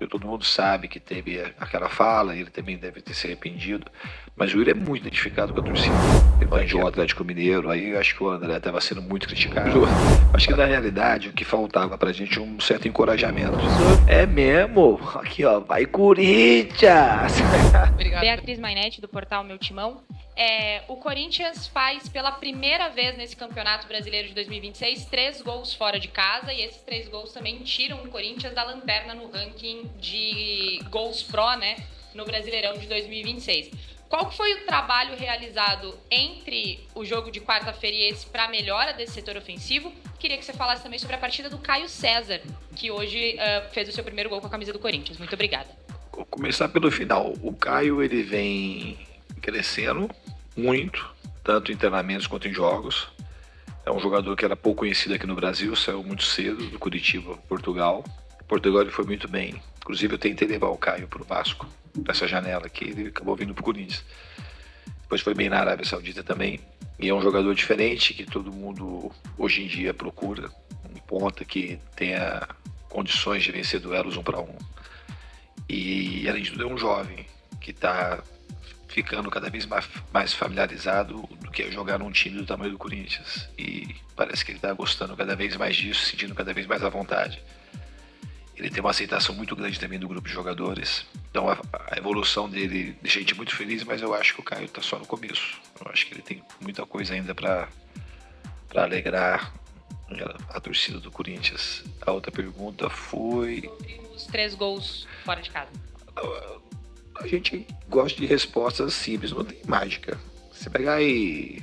Todo mundo sabe que teve aquela fala, ele também deve ter se arrependido, mas o Yuri é muito identificado com a torcida. Ele vai jogar o Atlético Mineiro, aí eu acho que o André estava sendo muito criticado. Acho que na realidade o que faltava pra gente é um certo encorajamento. É mesmo? Aqui ó, vai Corinthians! Obrigado. Beatriz Mainetti, do portal Meu Timão. O Corinthians faz pela primeira vez nesse Campeonato Brasileiro de 2026 3 gols fora de casa, e esses 3 gols também tiram o Corinthians da lanterna no ranking de gols pró, né, no Brasileirão de 2026. Qual foi o trabalho realizado entre o jogo de quarta-feira e esse para a melhora desse setor ofensivo? Queria que você falasse também sobre a partida do Caio César, que hoje fez o seu primeiro gol com a camisa do Corinthians. Muito obrigada. Vou começar pelo final. O Caio, ele vem crescendo muito, tanto em treinamentos quanto em jogos. É um jogador que era pouco conhecido aqui no Brasil, saiu muito cedo do Curitiba, Portugal. Em Portugal ele foi muito bem. Inclusive eu tentei levar o Caio para o Vasco, nessa janela aqui, ele acabou vindo para o Corinthians. Depois foi bem na Arábia Saudita também. E é um jogador diferente que todo mundo hoje em dia procura. Um ponta que tenha condições de vencer duelos 1 para 1. E além de tudo é um jovem que está ficando cada vez mais familiarizado do que é jogar num time do tamanho do Corinthians. E parece que ele está gostando cada vez mais disso, sentindo cada vez mais à vontade. Ele tem uma aceitação muito grande também do grupo de jogadores. Então a evolução dele deixa a gente muito feliz, mas eu acho que o Caio está só no começo. Eu acho que ele tem muita coisa ainda para alegrar a torcida do Corinthians. A outra pergunta foi... Os 3 gols fora de casa. A gente gosta de respostas simples, não tem mágica. Se pegar aí...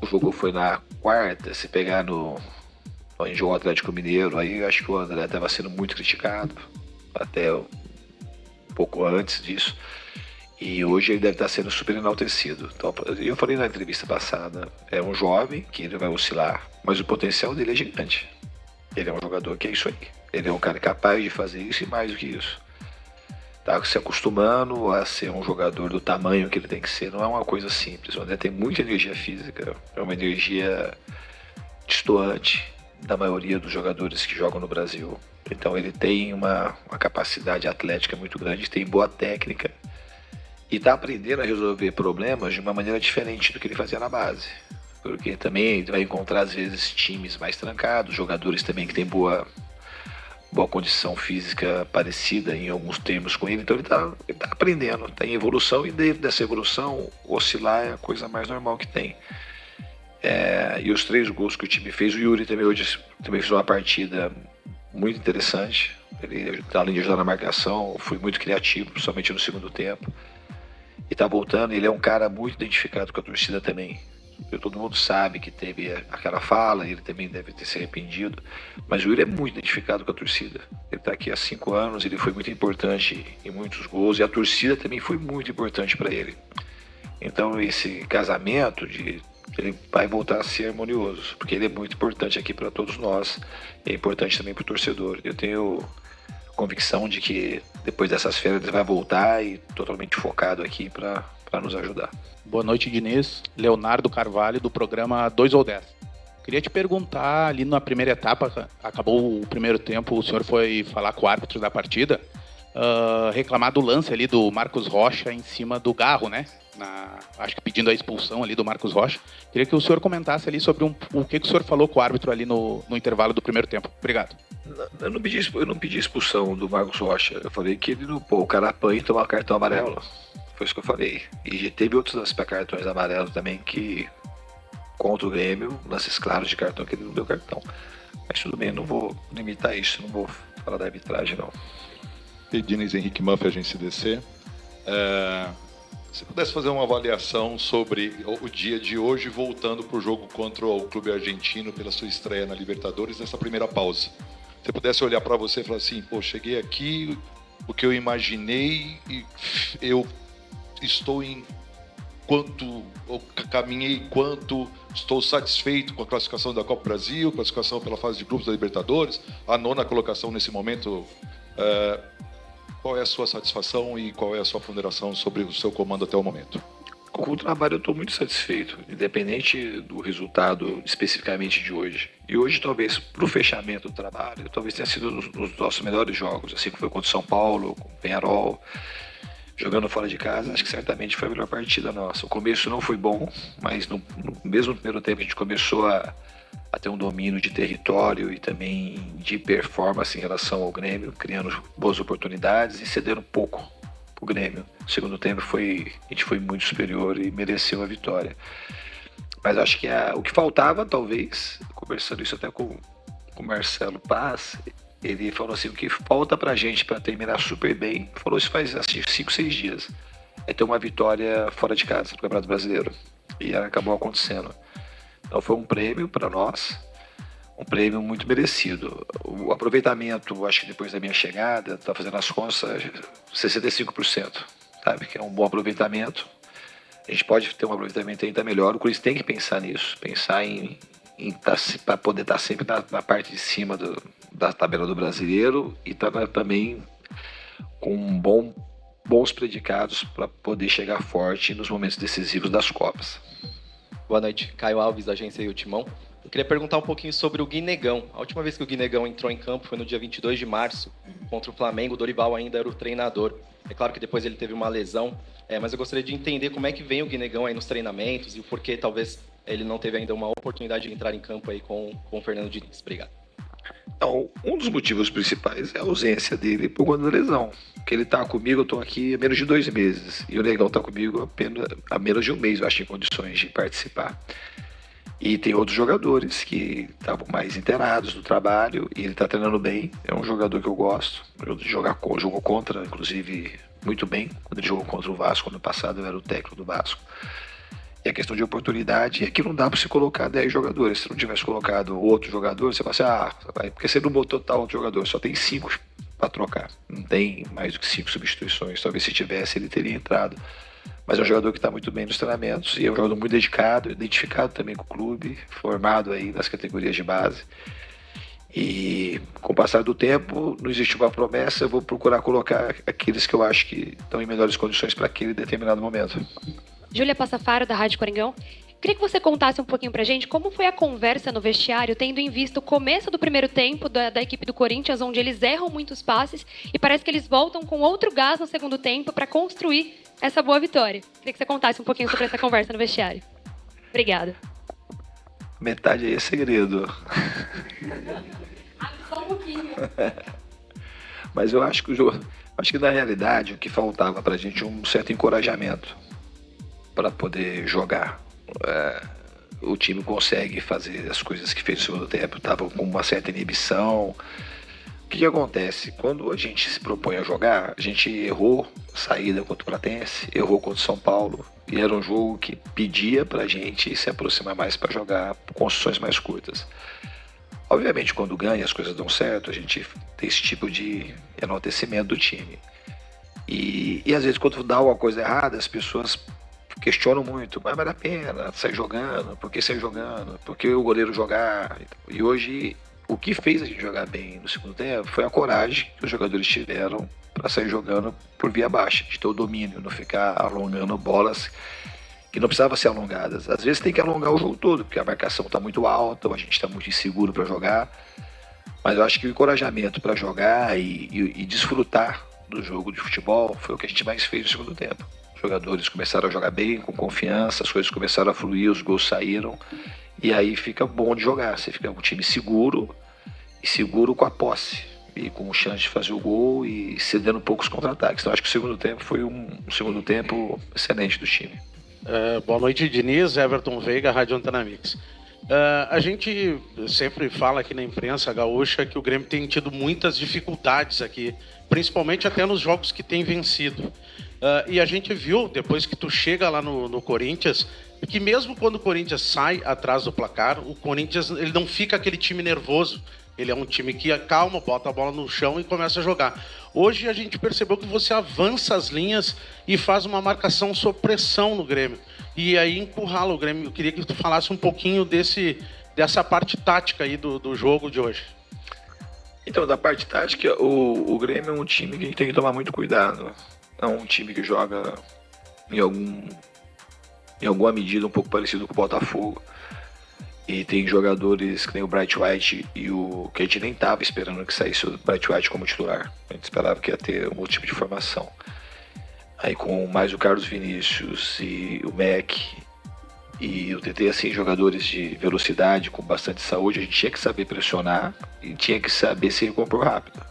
O jogo foi na quarta, se pegar no jogo Atlético Mineiro, aí eu acho que o André estava sendo muito criticado, até um pouco antes disso. E hoje ele deve estar sendo super enaltecido. Então, eu falei na entrevista passada, é um jovem que ele vai oscilar, mas o potencial dele é gigante. Ele é um jogador que é isso aí. Ele é um cara capaz de fazer isso e mais do que isso. Tá se acostumando a ser um jogador do tamanho que ele tem que ser. Não é uma coisa simples. O André tem muita energia física, é uma energia destoante da maioria dos jogadores que jogam no Brasil. Então ele tem uma capacidade atlética muito grande, tem boa técnica e está aprendendo a resolver problemas de uma maneira diferente do que ele fazia na base. Porque também ele vai encontrar às vezes times mais trancados, jogadores também que têm boa condição física parecida em alguns termos com ele, então ele tá aprendendo, está em evolução, e dentro dessa evolução oscilar é a coisa mais normal que tem. E os 3 gols que o time fez, o Yuri também hoje fez uma partida muito interessante. Ele, além de ajudar na marcação, foi muito criativo, principalmente no segundo tempo. E está voltando, ele é um cara muito identificado com a torcida também. Todo mundo sabe que teve aquela fala, ele também deve ter se arrependido, mas o Yuri é muito identificado com a torcida. Ele está aqui há 5 anos, ele foi muito importante em muitos gols, e a torcida também foi muito importante para ele. Então esse casamento ele vai voltar a ser harmonioso, porque ele é muito importante aqui para todos nós, e é importante também para o torcedor. Eu tenho convicção de que depois dessas férias ele vai voltar e totalmente focado aqui para nos ajudar. Boa noite, Diniz. Leonardo Carvalho, do programa 2 ou 10. Queria te perguntar, ali na primeira etapa, acabou o primeiro tempo, o senhor foi falar com o árbitro da partida, reclamar do lance ali do Marcos Rocha em cima do Garro, né? Acho que pedindo a expulsão ali do Marcos Rocha. Queria que o senhor comentasse ali sobre o que o senhor falou com o árbitro ali no intervalo do primeiro tempo. Obrigado. Eu não pedi expulsão do Marcos Rocha. Eu falei que ele o cara apanha e toma cartão amarelo. Foi isso que eu falei. E teve outros cartões amarelos também que, contra o Grêmio, lances claros de cartão que ele não deu cartão. Mas tudo bem, não vou limitar isso, não vou falar da arbitragem, não. E Diniz, Henrique Manfre, Agência DC. Se pudesse fazer uma avaliação sobre o dia de hoje, voltando para o jogo contra o Clube Argentino pela sua estreia na Libertadores, nessa primeira pausa. Se pudesse olhar para você e falar assim, cheguei aqui, o que eu imaginei, e eu estou caminhei quanto, estou satisfeito com a classificação da Copa Brasil, classificação pela fase de grupos da Libertadores, a 9ª colocação nesse momento. Qual é a sua satisfação e qual é a sua ponderação sobre o seu comando até o momento? Com o trabalho eu estou muito satisfeito, independente do resultado especificamente de hoje. E hoje, talvez, para o fechamento do trabalho, talvez tenha sido um dos nossos melhores jogos, assim como foi contra o São Paulo, com o Peñarol, jogando fora de casa. Acho que certamente foi a melhor partida nossa. O começo não foi bom, mas no mesmo primeiro tempo a gente começou a ter um domínio de território e também de performance em relação ao Grêmio, criando boas oportunidades e cedendo pouco o Grêmio. No segundo tempo a gente foi muito superior e mereceu a vitória. Mas acho que o que faltava, talvez, conversando isso até com o Marcelo Paz, ele falou assim, o que falta pra gente para terminar super bem, falou isso faz assim, 5, 6 dias, é ter uma vitória fora de casa no Campeonato Brasileiro. E acabou acontecendo. Então foi um prêmio para nós, um prêmio muito merecido. O aproveitamento, acho que depois da minha chegada, tá fazendo as contas, 65%, sabe? Que é um bom aproveitamento. A gente pode ter um aproveitamento ainda melhor. O Corinthians tem que pensar nisso, pensar para poder estar sempre na parte de cima da tabela do Brasileiro e também com bons predicados para poder chegar forte nos momentos decisivos das Copas. Boa noite, Caio Alves, da agência Timão. Eu queria perguntar um pouquinho sobre o Guinegão. A última vez que o Guinegão entrou em campo foi no dia 22 de março, contra o Flamengo. O Dorival ainda era o treinador. É claro que depois ele teve uma lesão, mas eu gostaria de entender como é que vem o Guinegão aí nos treinamentos e o porquê talvez ele não teve ainda uma oportunidade de entrar em campo aí com o Fernando Diniz. Obrigado. Então, um dos motivos principais é a ausência dele por conta da lesão. Porque ele tá comigo, eu tô aqui há menos de 2 meses. E o Negão tá comigo apenas há menos de 1 mês, eu acho, em condições de participar. E tem outros jogadores que estavam mais inteirados do trabalho e ele tá treinando bem. É um jogador que eu gosto. Jogou contra, inclusive, muito bem. Quando ele jogou contra o Vasco, ano passado eu era o técnico do Vasco. E a questão de oportunidade é que não dá para se colocar 10 jogadores. Se não tivesse colocado outro jogador, você fala assim, porque você não botou tal outro jogador, só tem 5 para trocar. Não tem mais do que 5 substituições. Talvez se tivesse, ele teria entrado. Mas é um jogador que está muito bem nos treinamentos e é um jogador muito dedicado, identificado também com o clube, formado aí nas categorias de base. E com o passar do tempo, não existe uma promessa, eu vou procurar colocar aqueles que eu acho que estão em melhores condições para aquele determinado momento. Júlia Passafaro, da Rádio Coringão. Queria que você contasse um pouquinho pra gente como foi a conversa no vestiário, tendo em vista o começo do primeiro tempo da equipe do Corinthians, onde eles erram muitos passes e parece que eles voltam com outro gás no segundo tempo para construir essa boa vitória. Queria que você contasse um pouquinho sobre essa conversa no vestiário. Obrigada. Metade aí é segredo. Só um pouquinho. Mas eu acho que na realidade o que faltava pra gente é um certo encorajamento para poder jogar. O time consegue fazer as coisas que fez no segundo tempo, estava com uma certa inibição. O que acontece? Quando a gente se propõe a jogar, a gente errou a saída contra o Platense, errou contra o São Paulo, e era um jogo que pedia pra gente se aproximar mais para jogar com construções mais curtas. Obviamente, quando ganha, as coisas dão certo, a gente tem esse tipo de enaltecimento do time. E às vezes, quando dá alguma coisa errada, as pessoas questionam muito, mas vale a pena sair jogando, por que sair jogando, por que o goleiro jogar? E hoje, o que fez a gente jogar bem no segundo tempo foi a coragem que os jogadores tiveram para sair jogando por via baixa, de ter o domínio, não ficar alongando bolas que não precisavam ser alongadas. Às vezes tem que alongar o jogo todo, porque a marcação está muito alta, a gente está muito inseguro para jogar, mas eu acho que o encorajamento para jogar e desfrutar do jogo de futebol foi o que a gente mais fez no segundo tempo. Os jogadores começaram a jogar bem, com confiança, as coisas começaram a fluir, os gols saíram, e aí fica bom de jogar. Você fica com um time seguro, e seguro com a posse, e com chance de fazer o gol e cedendo poucos contra-ataques. Então acho que o segundo tempo foi um segundo tempo excelente do time. Boa noite, Diniz, Everton Veiga, Rádio Antena Mix. A gente sempre fala aqui na imprensa gaúcha que o Grêmio tem tido muitas dificuldades aqui, principalmente até nos jogos que tem vencido. E a gente viu, depois que tu chega lá no Corinthians, que mesmo quando o Corinthians sai atrás do placar, o Corinthians ele não fica aquele time nervoso. Ele é um time que acalma, bota a bola no chão e começa a jogar. Hoje a gente percebeu que você avança as linhas e faz uma marcação sob pressão no Grêmio. E aí encurrala o Grêmio. Eu queria que tu falasse um pouquinho dessa parte tática aí do jogo de hoje. Então, da parte tática, o Grêmio é um time que a gente tem que tomar muito cuidado. É um time que joga em em alguma medida, um pouco parecido com o Botafogo. E tem jogadores que nem o Bright White e o que a gente nem estava esperando que saísse o Bright White como titular. A gente esperava que ia ter um outro tipo de formação. Aí com mais o Carlos Vinícius e o Mac e o TT, assim, jogadores de velocidade, com bastante saúde, a gente tinha que saber pressionar e tinha que saber se recompor rápido.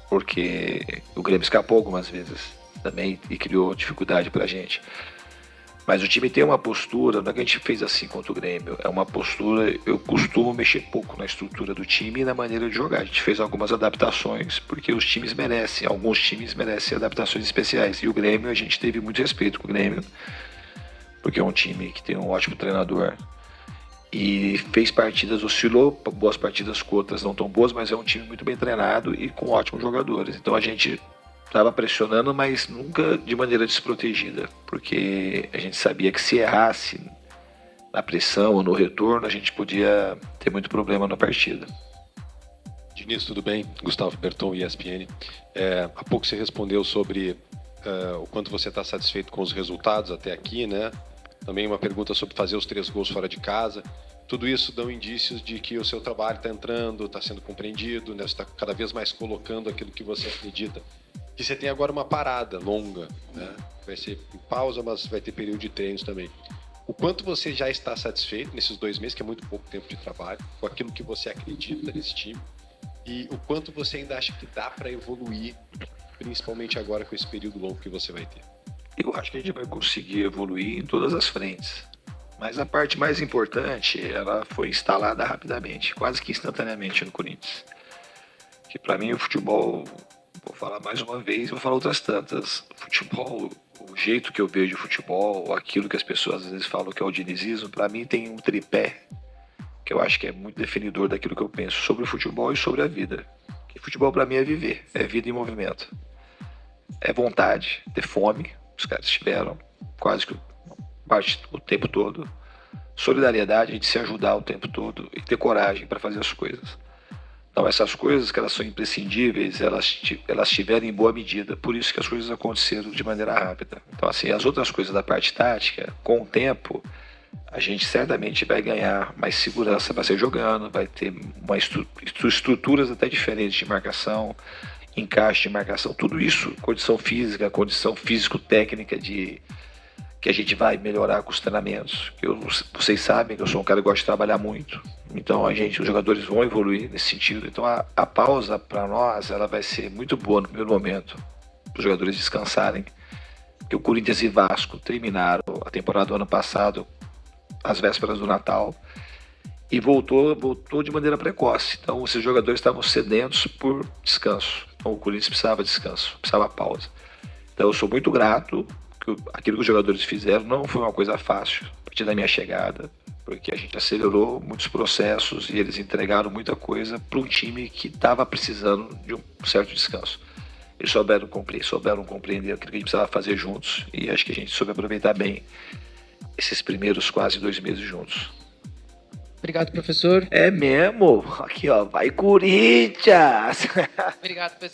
Porque o Grêmio escapou algumas vezes também e criou dificuldade pra gente. Mas o time tem uma postura, não é que a gente fez assim contra o Grêmio, é uma postura, eu costumo mexer pouco na estrutura do time e na maneira de jogar. A gente fez algumas adaptações, porque os times merecem, alguns times merecem adaptações especiais. E o Grêmio, a gente teve muito respeito com o Grêmio, porque é um time que tem um ótimo treinador. E fez partidas, oscilou, boas partidas com outras não tão boas, mas é um time muito bem treinado e com ótimos jogadores. Então a gente estava pressionando, mas nunca de maneira desprotegida, porque a gente sabia que se errasse na pressão ou no retorno, a gente podia ter muito problema na partida. Diniz, tudo bem? Gustavo Berton, ESPN. Há pouco você respondeu sobre o quanto você está satisfeito com os resultados até aqui, né? Também uma pergunta sobre fazer os 3 gols fora de casa. Tudo isso dão indícios de que o seu trabalho está entrando, está sendo compreendido, né? Você está cada vez mais colocando aquilo que você acredita. Que você tem agora uma parada longa, né? Vai ser em pausa, mas vai ter período de treinos também. O quanto você já está satisfeito nesses 2 meses, que é muito pouco tempo de trabalho, com aquilo que você acredita nesse time, e o quanto você ainda acha que dá para evoluir, principalmente agora com esse período longo que você vai ter? Eu acho que a gente vai conseguir evoluir em todas as frentes. Mas a parte mais importante, ela foi instalada rapidamente, quase que instantaneamente no Corinthians. Que para mim o futebol, vou falar mais uma vez, vou falar outras tantas. O futebol, o jeito que eu vejo o futebol, aquilo que as pessoas às vezes falam que é o dinizismo, para mim tem um tripé que eu acho que é muito definidor daquilo que eu penso sobre o futebol e sobre a vida. Que futebol para mim é viver, é vida em movimento. É vontade, ter fome, os caras tiveram quase que o tempo todo. Solidariedade, a gente se ajudar o tempo todo e ter coragem para fazer as coisas. Então essas coisas que elas são imprescindíveis, elas tiveram em boa medida, por isso que as coisas aconteceram de maneira rápida. Então assim, as outras coisas da parte tática, com o tempo, a gente certamente vai ganhar mais segurança para ser jogando, vai ter estruturas até diferentes de marcação, encaixe de marcação, tudo isso, condição física, condição físico-técnica que a gente vai melhorar com os treinamentos. Vocês sabem que eu sou um cara que gosta de trabalhar muito, então os jogadores vão evoluir nesse sentido. Então a pausa para nós, ela vai ser muito boa no primeiro momento, para os jogadores descansarem, porque o Corinthians e Vasco terminaram a temporada do ano passado, às vésperas do Natal, e voltou de maneira precoce. Então esses jogadores estavam sedentos por descanso. Então o Corinthians precisava de descanso, precisava pausa. Então eu sou muito grato. Aquilo que os jogadores fizeram não foi uma coisa fácil a partir da minha chegada, porque a gente acelerou muitos processos e eles entregaram muita coisa para um time que estava precisando de um certo descanso. Eles souberam compreender aquilo que a gente precisava fazer juntos e acho que a gente soube aproveitar bem esses primeiros quase 2 meses juntos. Obrigado, professor. É mesmo? Aqui, ó, vai Corinthians! Obrigado, pessoal.